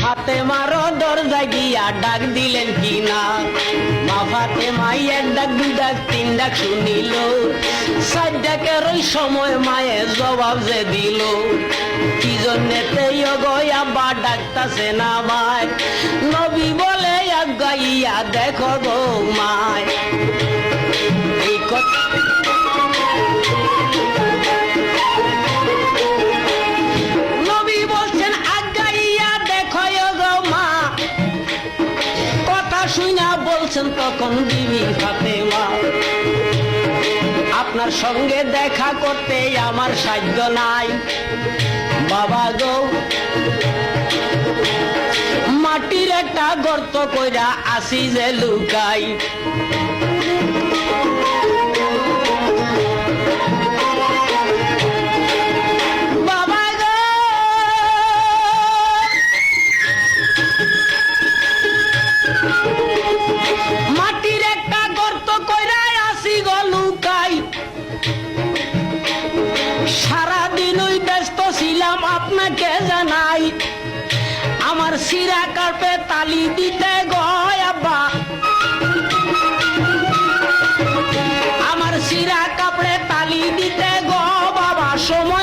ফাতেমারও দরজা গিয়া ডাক দিলেন কিনা, মা ফাতেমাই এক ডাক দুই ডাক তিন ডাক শুনিল, চার ডাকের ওই সময় মায়ে জবাব যে দিল, কি জন্যে আব্বা ডাকতাছে না মায়, নবী বলে গাইয়া দেখো গো মায়। এই কথা নবী বলছেন আগাইয়া দেখো গো মা, কথা শুনা বলছেন তখন বিবি ফাতেমা, আপনার সঙ্গে দেখা করতে আমার সাধ্য নাই বাবা গো, মাটির একটা গর্ত কইরা আসি যে লুকাই, বাবা গো মাটির একটা গর্ত কইরা আসি গো লুকাই, সারাদিন ওই ব্যস্ত ছিলাম আপনাকে জানাই, আমার সিরা কার্পে তালি দিতে গো আব্বা, আমার সিরা কাপড়ে তালি দিতে গো বাবা, সময়